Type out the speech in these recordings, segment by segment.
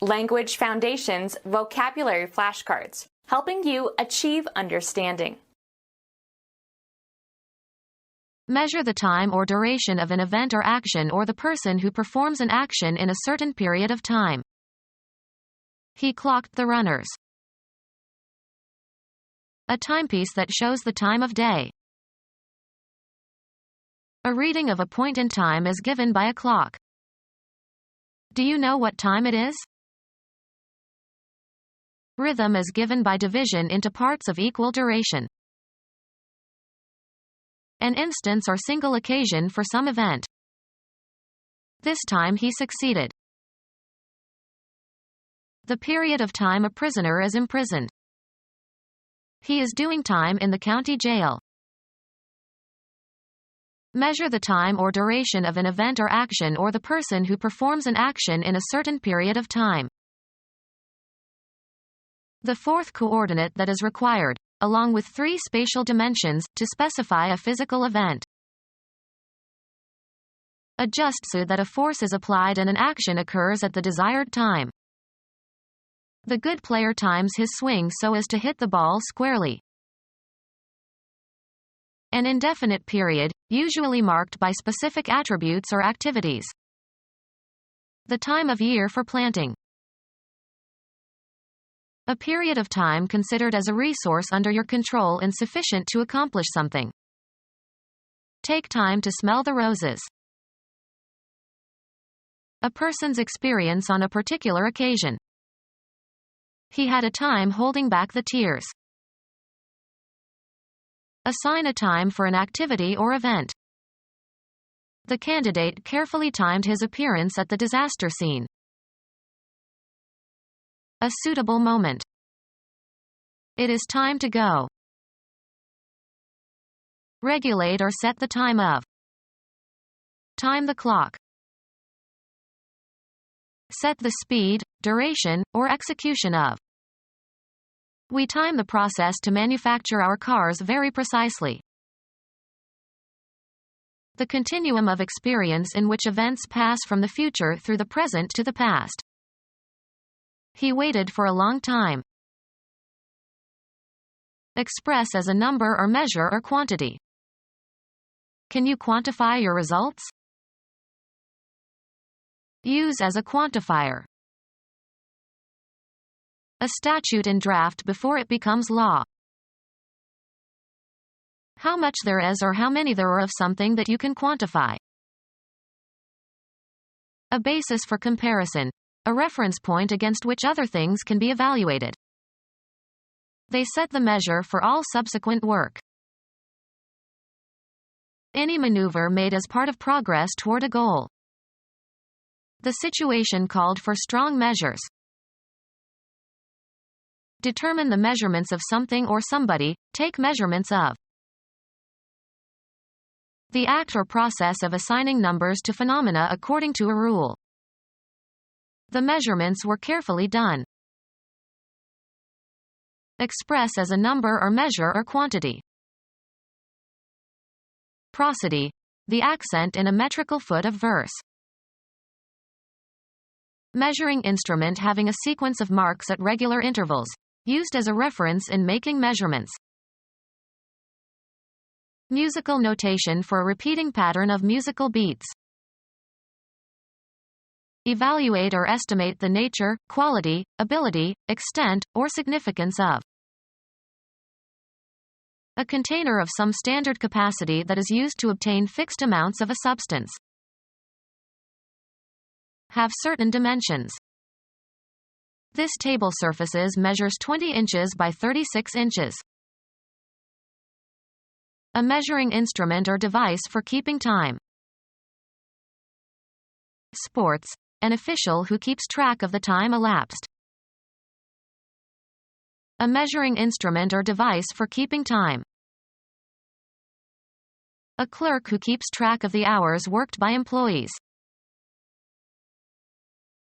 Language Foundations Vocabulary Flashcards, helping you achieve understanding. Measure the time or duration of an event or action or the person who performs an action in a certain period of time. He clocked the runners. A timepiece that shows the time of day. A reading of a point in time is given by a clock. Do you know what time it is? Rhythm is given by division into parts of equal duration. An instance or single occasion for some event. This time he succeeded. The period of time a prisoner is imprisoned. He is doing time in the county jail. Measure the time or duration of an event or action or the person who performs an action in a certain period of time. The fourth coordinate that is required, along with 3 spatial dimensions, to specify a physical event. Adjust so that a force is applied and an action occurs at the desired time. The good player times his swing so as to hit the ball squarely. An indefinite period, usually marked by specific attributes or activities. The time of year for planting. A period of time considered as a resource under your control and sufficient to accomplish something. Take time to smell the roses. A person's experience on a particular occasion. He had a time holding back the tears. Assign a time for an activity or event. The candidate carefully timed his appearance at the disaster scene. A suitable moment. It is time to go. Regulate or set the time of. Time the clock. Set the speed, duration, or execution of. We time the process to manufacture our cars very precisely. The continuum of experience in which events pass from the future through the present to the past. He waited for a long time. Express as a number or measure or quantity. Can you quantify your results? Use as a quantifier. A statute in draft before it becomes law. How much there is or how many there are of something that you can quantify. A basis for comparison. A reference point against which other things can be evaluated. They set the measure for all subsequent work. Any maneuver made as part of progress toward a goal. The situation called for strong measures. Determine the measurements of something or somebody, take measurements of. The act or process of assigning numbers to phenomena according to a rule. The measurements were carefully done. Express as a number or measure or quantity. Prosody. The accent in a metrical foot of verse. Measuring instrument having a sequence of marks at regular intervals. Used as a reference in making measurements. Musical notation for a repeating pattern of musical beats. Evaluate or estimate the nature, quality, ability, extent, or significance of. A container of some standard capacity that is used to obtain fixed amounts of a substance. Have certain dimensions. This table surfaces measures 20 inches by 36 inches. A measuring instrument or device for keeping time. Sports. An official who keeps track of the time elapsed. A measuring instrument or device for keeping time. A clerk who keeps track of the hours worked by employees.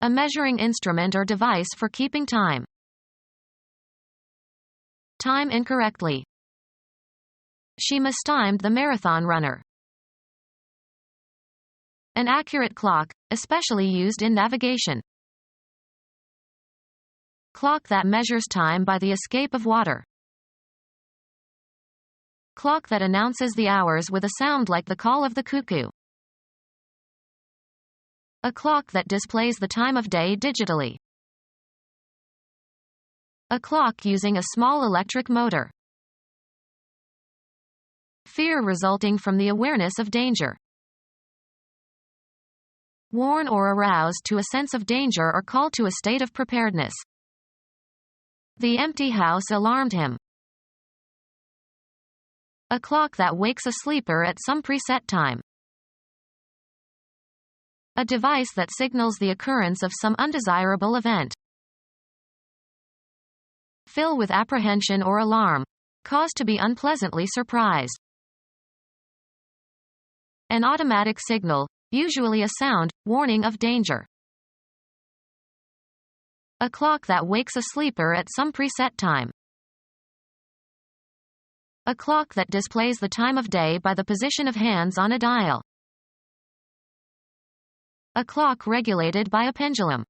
A measuring instrument or device for keeping time. Time incorrectly. She mistimed the marathon runner. An accurate clock, especially used in navigation. Clock that measures time by the escape of water. Clock that announces the hours with a sound like the call of the cuckoo. A clock that displays the time of day digitally. A clock using a small electric motor. Fear resulting from the awareness of danger. Warn or arouse to a sense of danger or call to a state of preparedness. The empty house alarmed him. A clock that wakes a sleeper at some preset time. A device that signals the occurrence of some undesirable event. Fill with apprehension or alarm. Cause to be unpleasantly surprised. An automatic signal, usually a sound, warning of danger. A clock that wakes a sleeper at some preset time. A clock that displays the time of day by the position of hands on a dial. A clock regulated by a pendulum.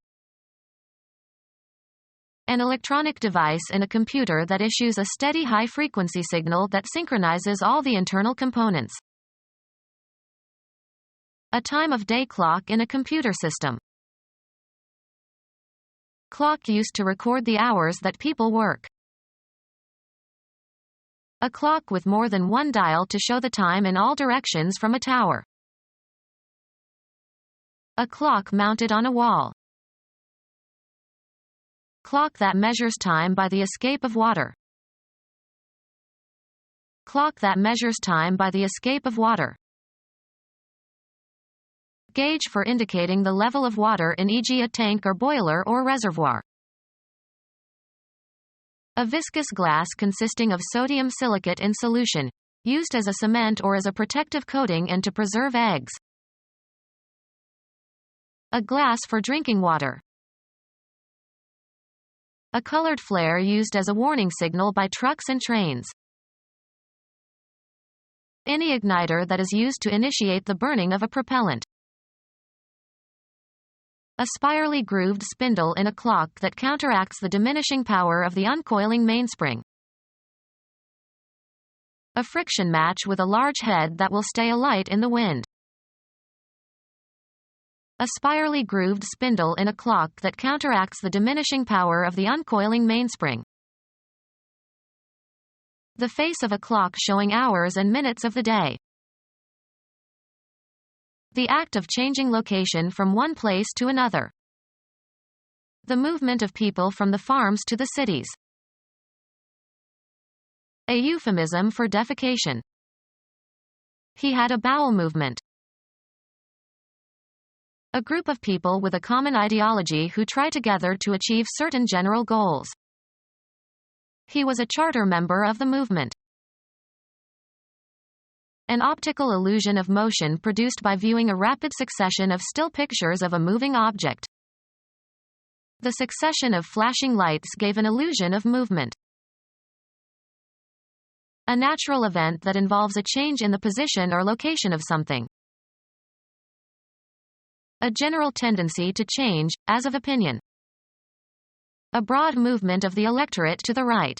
An electronic device in a computer that issues a steady high-frequency signal that synchronizes all the internal components. A time-of-day clock in a computer system. Clock used to record the hours that people work. A clock with more than one dial to show the time in all directions from a tower. A clock mounted on a wall. Clock that measures time by the escape of water. Clock that measures time by the escape of water. Gauge for indicating the level of water in, e.g., a tank or boiler or reservoir. A viscous glass consisting of sodium silicate in solution, used as a cement or as a protective coating and to preserve eggs. A glass for drinking water. A colored flare used as a warning signal by trucks and trains. Any igniter that is used to initiate the burning of a propellant. A spirally grooved spindle in a clock that counteracts the diminishing power of the uncoiling mainspring. A friction match with a large head that will stay alight in the wind. A spirally grooved spindle in a clock that counteracts the diminishing power of the uncoiling mainspring. The face of a clock showing hours and minutes of the day. The act of changing location from one place to another. The movement of people from the farms to the cities. A euphemism for defecation. He had a bowel movement. A group of people with a common ideology who try together to achieve certain general goals. He was a charter member of the movement. An optical illusion of motion produced by viewing a rapid succession of still pictures of a moving object. The succession of flashing lights gave an illusion of movement. A natural event that involves a change in the position or location of something. A general tendency to change, as of opinion. A broad movement of the electorate to the right.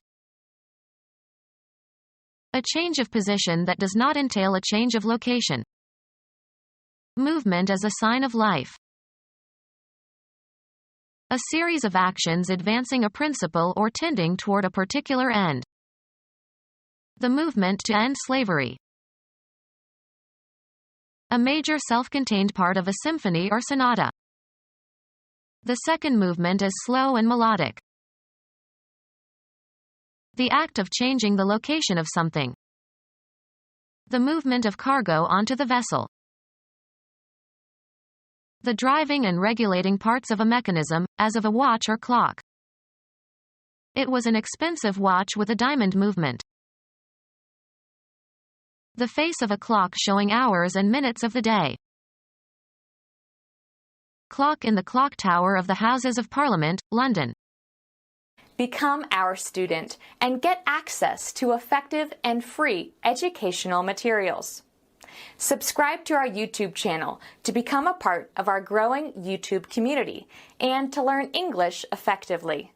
A change of position that does not entail a change of location. Movement as a sign of life. A series of actions advancing a principle or tending toward a particular end. The movement to end slavery. A major self-contained part of a symphony or sonata. The second movement is slow and melodic. The act of changing the location of something. The movement of cargo onto the vessel. The driving and regulating parts of a mechanism, as of a watch or clock. It was an expensive watch with a diamond movement. The face of a clock showing hours and minutes of the day. Clock in the clock tower of the Houses of Parliament, London. Become our student and get access to effective and free educational materials. Subscribe to our YouTube channel to become a part of our growing YouTube community and to learn English effectively.